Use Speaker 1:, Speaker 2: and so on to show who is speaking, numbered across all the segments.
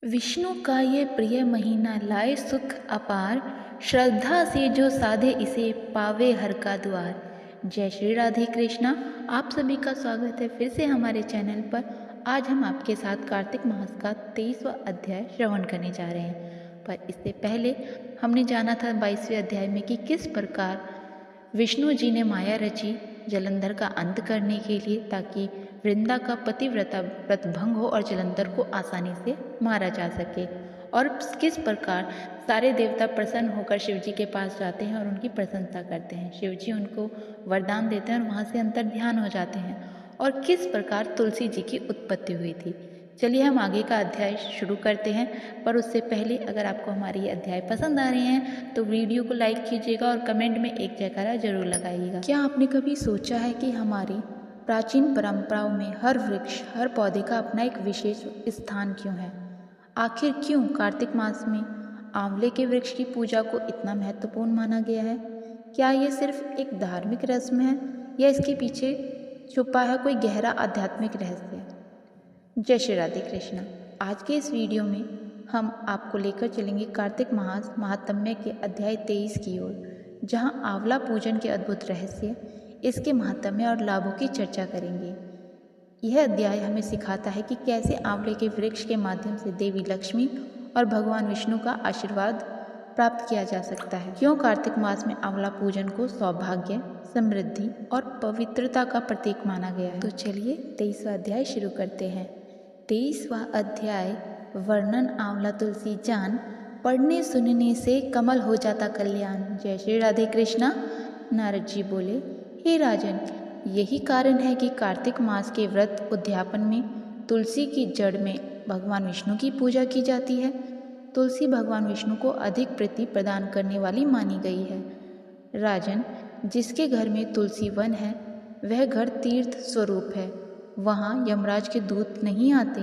Speaker 1: विष्णु का ये प्रिय महीना लाए सुख अपार, श्रद्धा से जो साधे इसे पावे हर का द्वार। जय श्री राधे कृष्णा। आप सभी का स्वागत है फिर से हमारे चैनल पर। आज हम आपके साथ कार्तिक मास का 23वां अध्याय श्रवण करने जा रहे हैं। पर इससे पहले हमने जाना था 22वें अध्याय में कि किस प्रकार विष्णु जी ने माया रची जलंधर का अंत करने के लिए, ताकि वृंदा का पतिव्रता व्रत भंग हो और जलंधर को आसानी से मारा जा सके। और किस प्रकार सारे देवता प्रसन्न होकर शिव जी के पास जाते हैं और उनकी प्रशंसा करते हैं। शिव जी उनको वरदान देते हैं और वहाँ से अंतर ध्यान हो जाते हैं। और किस प्रकार तुलसी जी की उत्पत्ति हुई थी। चलिए हम आगे का अध्याय शुरू करते हैं। पर उससे पहले अगर आपको हमारे ये अध्याय पसंद आ रहे हैं तो वीडियो को लाइक कीजिएगा और कमेंट में एक जयकारा जरूर लगाइएगा। क्या आपने कभी सोचा है कि हमारी प्राचीन परंपराओं में हर वृक्ष, हर पौधे का अपना एक विशेष स्थान क्यों है? आखिर क्यों कार्तिक मास में आंवले के वृक्ष की पूजा को इतना महत्वपूर्ण माना गया है? क्या ये सिर्फ एक धार्मिक रस्म है या इसके पीछे छुपा है कोई गहरा आध्यात्मिक रहस्य? जय श्री राधे कृष्णा। आज के इस वीडियो में हम आपको लेकर चलेंगे कार्तिक मास महात्म्य के अध्याय 23 की ओर, जहां आंवला पूजन के अद्भुत रहस्य, इसके महात्म्य और लाभों की चर्चा करेंगे। यह अध्याय हमें सिखाता है कि कैसे आंवले के वृक्ष के माध्यम से देवी लक्ष्मी और भगवान विष्णु का आशीर्वाद प्राप्त किया जा सकता है। क्यों कार्तिक मास में आंवला पूजन को सौभाग्य, समृद्धि और पवित्रता का प्रतीक माना गया है? तो चलिए 23वां अध्याय शुरू करते हैं। 23वां अध्याय वर्णन आंवला तुलसी जान, पढ़ने सुनने से कमल हो जाता कल्याण। जय श्री राधे कृष्णा। नारद जी बोले, हे राजन, यही कारण है कि कार्तिक मास के व्रत उद्यापन में तुलसी की जड़ में भगवान विष्णु की पूजा की जाती है। तुलसी भगवान विष्णु को अधिक प्रीति प्रदान करने वाली मानी गई है। राजन, जिसके घर में तुलसी वन है वह घर तीर्थ स्वरूप है, वहाँ यमराज के दूत नहीं आते।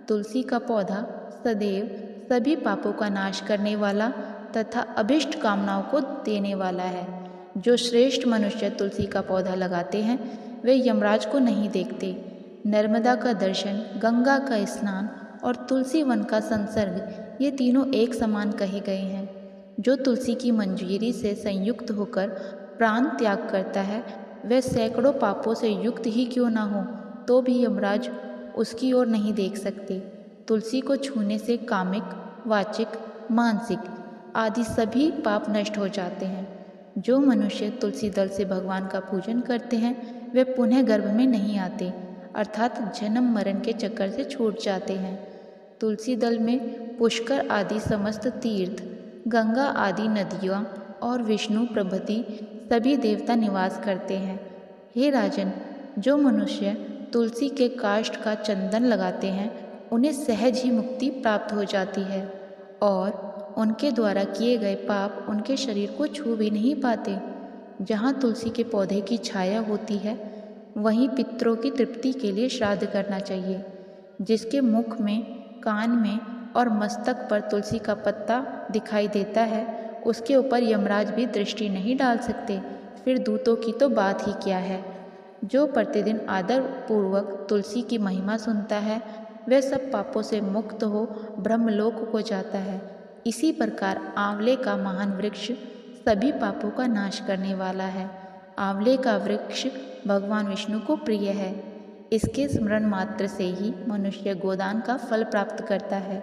Speaker 1: तुलसी का पौधा सदैव सभी पापों का नाश करने वाला तथा अभिष्ट कामनाओं को देने वाला है। जो श्रेष्ठ मनुष्य तुलसी का पौधा लगाते हैं वे यमराज को नहीं देखते। नर्मदा का दर्शन, गंगा का स्नान और तुलसी वन का संसर्ग, ये तीनों एक समान कहे गए हैं। जो तुलसी की मंजरी से संयुक्त होकर प्राण त्याग करता है वह सैकड़ों पापों से युक्त ही क्यों ना हो तो भी यमराज उसकी ओर नहीं देख सकते। तुलसी को छूने से कामिक, वाचिक, मानसिक आदि सभी पाप नष्ट हो जाते हैं। जो मनुष्य तुलसी दल से भगवान का पूजन करते हैं वे पुनः गर्भ में नहीं आते, अर्थात जन्म मरण के चक्कर से छूट जाते हैं। तुलसी दल में पुष्कर आदि समस्त तीर्थ, गंगा आदि नदियाँ और विष्णु प्रभृति सभी देवता निवास करते हैं। हे राजन, जो मनुष्य तुलसी के काष्ठ का चंदन लगाते हैं उन्हें सहज ही मुक्ति प्राप्त हो जाती है और उनके द्वारा किए गए पाप उनके शरीर को छू भी नहीं पाते। जहाँ तुलसी के पौधे की छाया होती है वहीं पितरों की तृप्ति के लिए श्राद्ध करना चाहिए। जिसके मुख में, कान में और मस्तक पर तुलसी का पत्ता दिखाई देता है उसके ऊपर यमराज भी दृष्टि नहीं डाल सकते, फिर दूतों की तो बात ही क्या है। जो प्रतिदिन आदर पूर्वक तुलसी की महिमा सुनता है वह सब पापों से मुक्त हो ब्रह्मलोक को जाता है। इसी प्रकार आंवले का महान वृक्ष सभी पापों का नाश करने वाला है। आंवले का वृक्ष भगवान विष्णु को प्रिय है। इसके स्मरण मात्र से ही मनुष्य गोदान का फल प्राप्त करता है।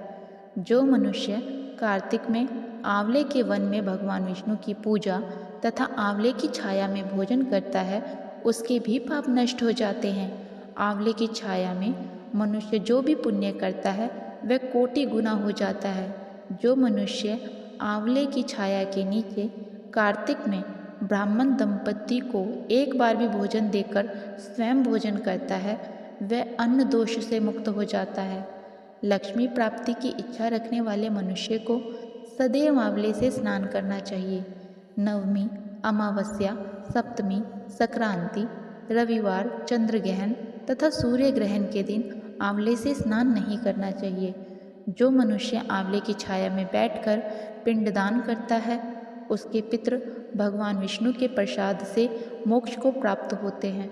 Speaker 1: जो मनुष्य कार्तिक में आंवले के वन में भगवान विष्णु की पूजा तथा आंवले की छाया में भोजन करता है उसके भी पाप नष्ट हो जाते हैं। आंवले की छाया में मनुष्य जो भी पुण्य करता है वह कोटि गुना हो जाता है। जो मनुष्य आंवले की छाया के नीचे कार्तिक में ब्राह्मण दंपति को एक बार भी भोजन देकर स्वयं भोजन करता है वह अन्न दोष से मुक्त हो जाता है। लक्ष्मी प्राप्ति की इच्छा रखने वाले मनुष्य को सदैव आंवले से स्नान करना चाहिए। नवमी, अमावस्या, सप्तमी, संक्रांति, रविवार, चंद्र ग्रहण तथा सूर्य ग्रहण के दिन आंवले से स्नान नहीं करना चाहिए। जो मनुष्य आंवले की छाया में बैठकर पिंडदान करता है उसके पितृ भगवान विष्णु के प्रसाद से मोक्ष को प्राप्त होते हैं।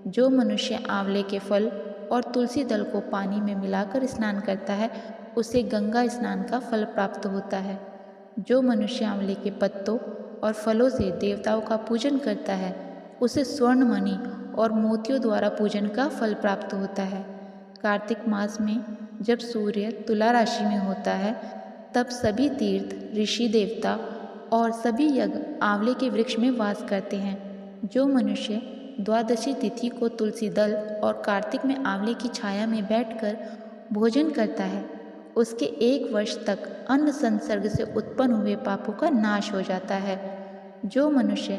Speaker 1: जो मनुष्य आंवले के फल और तुलसी दल को पानी में मिलाकर स्नान करता है उसे गंगा स्नान का फल प्राप्त होता है। जो मनुष्य आंवले के पत्तों और फलों से देवताओं का पूजन करता है उसे स्वर्ण मणि और मोतियों द्वारा पूजन का फल प्राप्त होता है। कार्तिक मास में जब सूर्य तुला राशि में होता है तब सभी तीर्थ, ऋषि, देवता और सभी यज्ञ आंवले के वृक्ष में वास करते हैं। जो मनुष्य द्वादशी तिथि को तुलसी दल और कार्तिक में आंवले की छाया में बैठकर भोजन करता है उसके 1 वर्ष तक अन्न संसर्ग से उत्पन्न हुए पापों का नाश हो जाता है। जो मनुष्य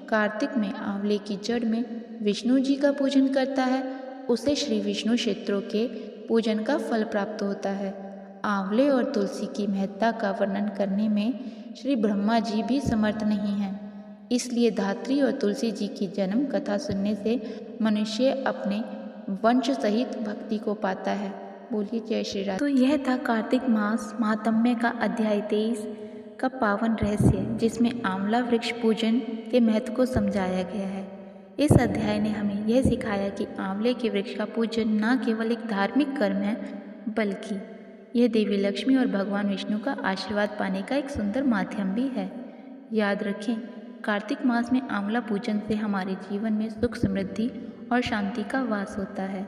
Speaker 1: कार्तिक में आंवले की जड़ में विष्णु जी का पूजन करता है उसे श्री विष्णु क्षेत्रों के पूजन का फल प्राप्त होता है। आंवले और तुलसी की महत्ता का वर्णन करने में श्री ब्रह्मा जी भी समर्थ नहीं हैं। इसलिए धात्री और तुलसी जी की जन्म कथा सुनने से मनुष्य अपने वंश सहित भक्ति को पाता है। बोलिए जय श्री राधे। तो यह था कार्तिक मास महात्म्य का अध्याय 23 का पावन रहस्य, जिसमें आंवला वृक्ष पूजन के महत्व को समझाया गया है। इस अध्याय ने हमें यह सिखाया कि आंवले के वृक्ष का पूजन न केवल एक धार्मिक कर्म है बल्कि यह देवी लक्ष्मी और भगवान विष्णु का आशीर्वाद पाने का एक सुंदर माध्यम भी है। याद रखें, कार्तिक मास में आंवला पूजन से हमारे जीवन में सुख, समृद्धि और शांति का वास होता है।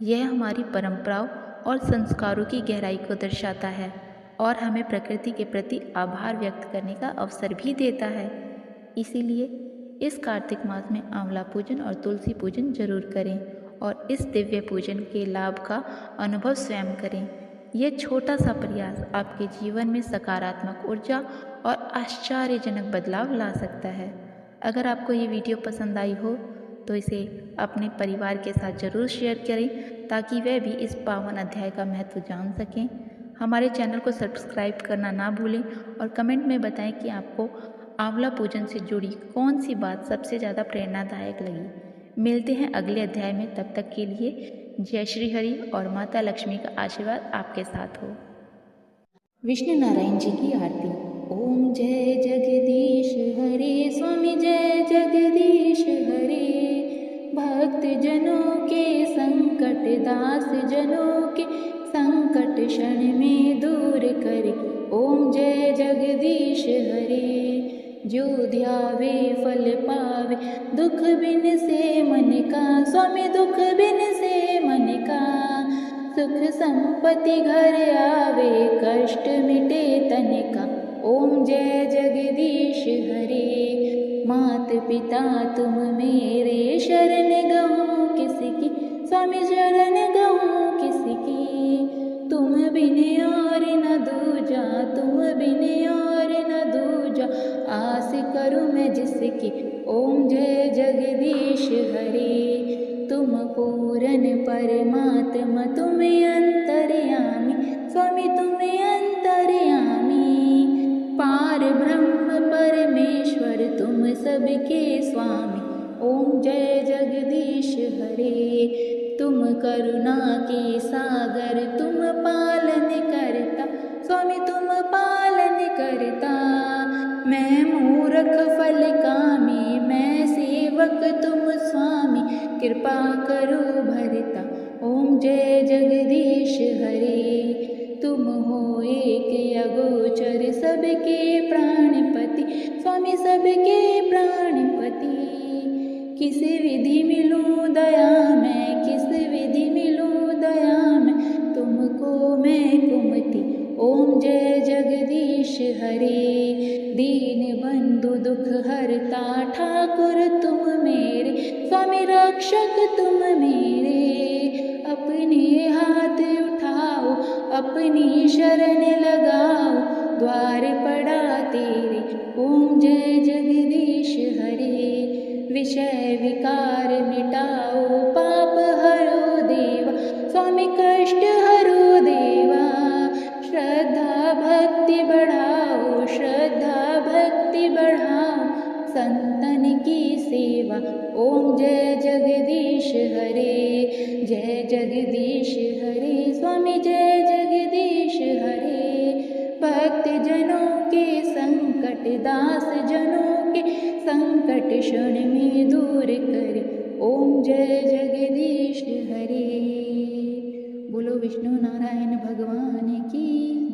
Speaker 1: यह हमारी परंपराओं और संस्कारों की गहराई को दर्शाता है और हमें प्रकृति के प्रति आभार व्यक्त करने का अवसर भी देता है। इसीलिए इस कार्तिक मास में आंवला पूजन और तुलसी पूजन जरूर करें और इस दिव्य पूजन के लाभ का अनुभव स्वयं करें। यह छोटा सा प्रयास आपके जीवन में सकारात्मक ऊर्जा और आश्चर्यजनक बदलाव ला सकता है। अगर आपको ये वीडियो पसंद आई हो तो इसे अपने परिवार के साथ ज़रूर शेयर करें ताकि वह भी इस पावन अध्याय का महत्व जान सकें। हमारे चैनल को सब्सक्राइब करना ना भूलें और कमेंट में बताएं कि आपको आंवला पूजन से जुड़ी कौन सी बात सबसे ज़्यादा प्रेरणादायक लगी। मिलते हैं अगले अध्याय में, तब तक के लिए जय श्री हरि और माता लक्ष्मी का आशीर्वाद आपके साथ हो। विष्णु नारायण जी की आरती। ओम जय जगदीश हरे स्वामी, जय जगदीश हरे। भक्त जनों के संकट, दास जनों के संकट क्षण में दूर करे। ओम जय जगदीश हरे। जो ध्यावे फल पावे, दुख बिन से मन का स्वामी, दुख बिन से मन का। सुख संपत्ति घर आवे, कष्ट मिटे तन का। ओम जय जगदीश हरे। मात पिता तुम मेरे, शरण गहूँ किसकी स्वामी, शरण गहूँ किसकी। तुम बिन और न दूजा, तुम बिन और न दूजा। आस करूँ मैं जिसकी। ओम जय जगदीश हरे। तुम पूर्ण परमात्मा, तुम अंतर्यामी स्वामी, तुम अंतर्यामी। पार ब्रह्म परमेश्वर, तुम सबके स्वामी। ओम जय जगदीश हरे। तुम करुणा के सागर, तुम पालन करता स्वामी, तुम पालन करता। मैं मूर्ख फल कामी, मैं सेवक तुम स्वामी, कृपा करो भरता। ओम जय जगदीश हरे। तुम हो एक अगोचर, सबके प्राणपति स्वामी, सबके प्राणपति। किस विधि मिलूं दया मैं, किस विधि मिलूं दया मैं, तुमको मैं कुमति। ओम जय जगदीश हरे। दीन बंधु दुख हरता, ठाकुर तुम मेरे स्वामी, रक्षक तुम मेरे। अपने हाथ उठाओ, अपनी शरण लगाओ, द्वार पड़ा तेरे। ओम जय जगदीश हरे। विषय विकार मिटाओ, पाप हरो देवा स्वामी, कष्ट हरो देवा। श्रद्धा भक्ति बढ़ाओ, श्रद्धा भक्ति बढ़ाओ, संतन की सेवा। ओम जय जगदीश हरे। जय जगदीश हरे स्वामी, जय जगदीश हरे। भक्त जनों के संकट, दास जनों के संकट क्षण में दूर करे। ओम जय जगदीश हरे। बोलो विष्णु नारायण भगवान की